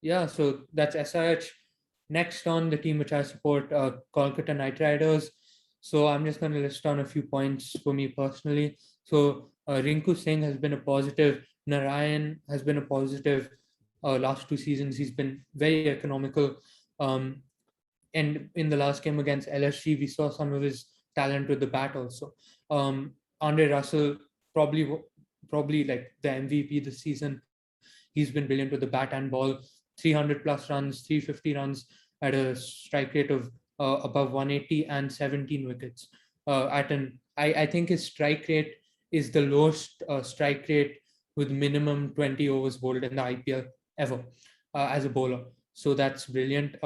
Yeah, so that's SRH. Next on the team which I support, Kolkata Knight Riders. So I'm just going to list down a few points for me personally. So Rinku Singh has been a positive. Narayan has been a positive. Last 2 seasons, he's been very economical. Um, and in the last game against LSG, we saw some of his talent with the bat also. Andre Russell, probably probably like the MVP this season. He's been brilliant with the bat and ball. 300 plus runs, 350 runs at a strike rate of above 180 and 17 wickets. I think his strike rate is the lowest strike rate with minimum 20 overs bowled in the IPL ever as a bowler. So that's brilliant.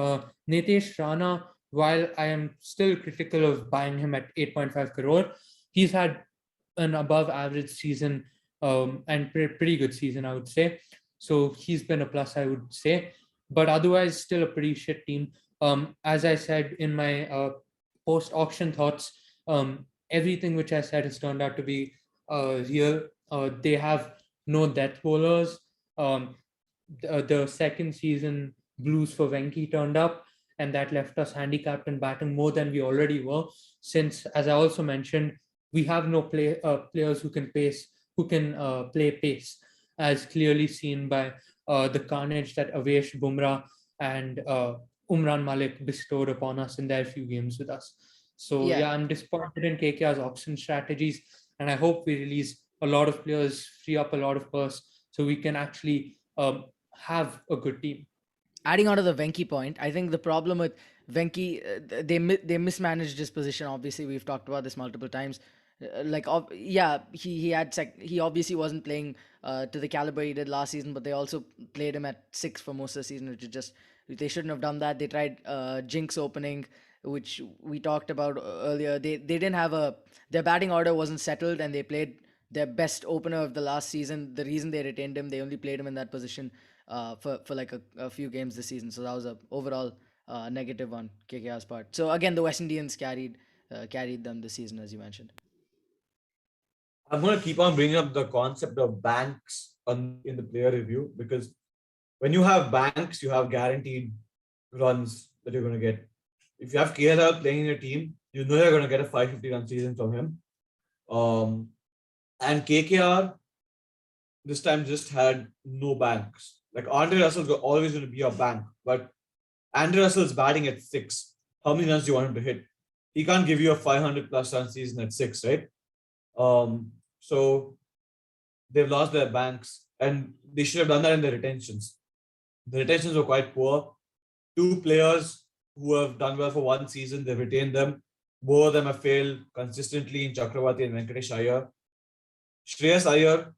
Nitesh Rana, while I am still critical of buying him at 8.5 crore, he's had an above average season and pretty good season, I would say. So he's been a plus, I would say. But otherwise, still a pretty shit team. As I said in my post auction thoughts, everything which I said has turned out to be real. They have no death bowlers. Um, the second season blues for Venki turned up, and that left us handicapped in batting more than we already were. Since, as I also mentioned, we have no players who can play pace, as clearly seen by the carnage that Avesh Bumrah and Umran Malik bestowed upon us in their few games with us. So Yeah, yeah, I'm disappointed in KKR's auction strategies, and I hope we release a lot of players, free up a lot of purse, so we can actually have a good team. adding on to the Venki point, I think the problem with Venki, they mismanaged his position. Obviously, we've talked about this multiple times. Yeah, he obviously wasn't playing to the caliber he did last season, but they also played him at six for most of the season, which is just they shouldn't have done that. They tried Jinx opening, which we talked about earlier. They didn't have their batting order wasn't settled, and they played their best opener of the last season. The reason they retained him, they only played him in that position for like a few games this season. So that was a overall negative on KKR's part. So again, the West Indians carried them this season, as you mentioned. I'm going to keep on bringing up the concept of banks in the player review because when you have banks, you have guaranteed runs that you're going to get. If you have KL playing in your team, you know you're going to get a 550 run season from him. Um, and KKR this time just had no banks. Like Andre Russell's always going to be a bank, but Andre Russell's batting at six. How many runs do you want him to hit? He can't give you a 500 plus run season at six, right? So they've lost their banks and they should have done that in the retentions. The retentions were quite poor. Two players who have done well for one season, they've retained them. Both of them have failed consistently in Chakravarti and Venkatesh Iyer. Shreyas Iyer,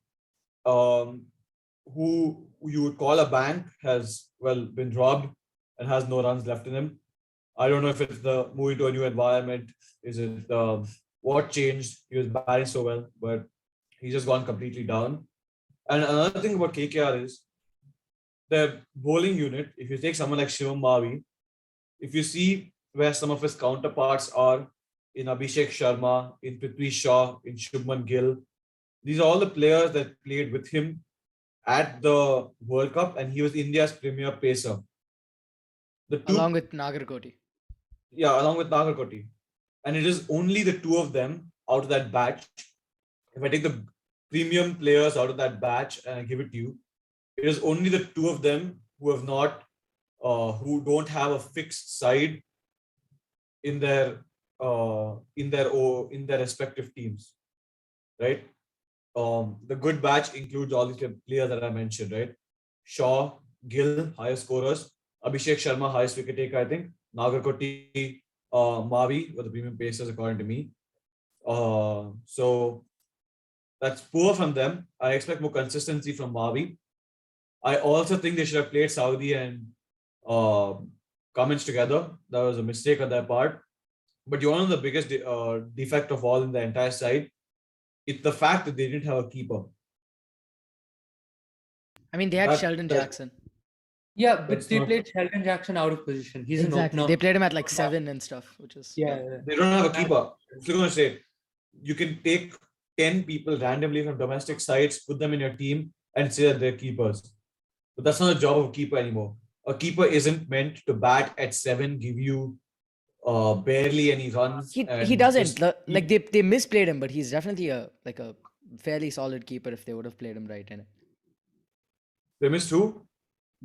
who you would call a bank, has been robbed and has no runs left in him. I don't know if it's the moving to a new environment. Is it what changed? He was batting so well, but he's just gone completely down. And another thing about KKR is the bowling unit. If you take someone like Shivam Mavi, if you see where some of his counterparts are in Abhishek Sharma, in Prithvi Shaw, in Shubman Gill, these are all the players that played with him at the World Cup, and he was India's premier pacer. The Along two, with Nagarkoti. yeah, along with Nagarkoti. And it is only the two of them out of that batch. If I take the premium players out of that batch and I give it to you, it is only the two of them who have not, who don't have a fixed side in their in their respective teams, right? The good batch includes all these players that I mentioned, right? Shaw, Gill, highest scorers. Abhishek Sharma, highest wicket taker, I think. Nagarkoti, Mavi were the premium pacers, according to me. So that's poor from them. I expect more consistency from Mavi. I also think they should have played Saudi and uh, Cummins together. That was a mistake on their part. But you know the biggest defect of all in the entire side? It's the fact that they didn't have a keeper. I mean, they had That Sheldon that Jackson. Yeah, but that's they not. played Sheldon Jackson out of position. He's an Exactly. opener. They played him at like seven and stuff, which is Yeah, yeah. They don't have a And keeper. If you're going to say you can take 10 people randomly from domestic sides, put them in your team, and say that they're keepers. But that's not the job of a keeper anymore. A keeper isn't meant to bat at 7, give you barely any runs, He and doesn't just like keep. they misplayed him, but he's definitely a fairly solid keeper if they would have played him right in it. They missed who?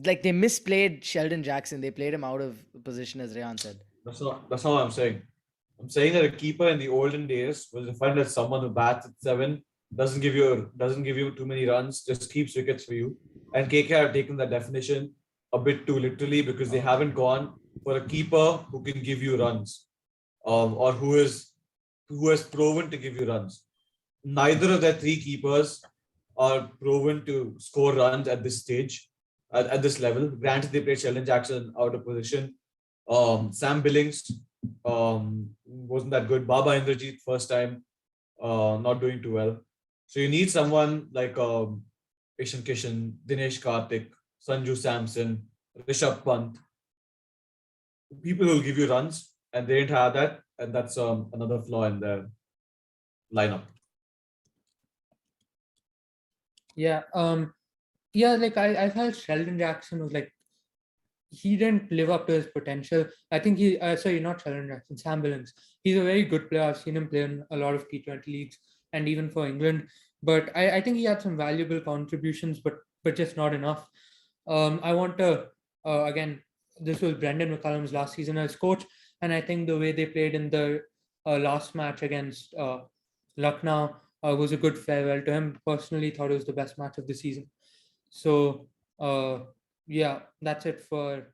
Like they misplayed Sheldon Jackson. They played him out of position, as Rayan said. That's not what I'm saying. I'm saying that a keeper in the olden days was defined as someone who bats at 7, doesn't give you too many runs, just keeps wickets for you. And KK have taken that definition a bit too literally because they haven't gone for a keeper who can give you runs, or who has proven to give you runs. Neither of their three keepers are proven to score runs at this stage, at this level. Granted, they played Sheldon Jackson out of position. Sam Billings wasn't that good. Baba Indrajit, first time, not doing too well. So you need someone like Ishan Kishan, Dinesh Karthik, Sanju Samson, Rishabh Pant, people who will give you runs, and they didn't have that, and that's another flaw in their lineup. Yeah. Yeah, like I felt Sheldon Jackson was like he didn't live up to his potential. I think sorry, not Sheldon Jackson, Sam Billings. He's a very good player. I've seen him play in a lot of T20 leagues and even for England. But I think he had some valuable contributions, but just not enough. I want to again. This was Brendan McCullum's last season as coach, and I think the way they played in the last match against Lucknow was a good farewell to him. Personally, thought it was the best match of the season. So yeah, that's it for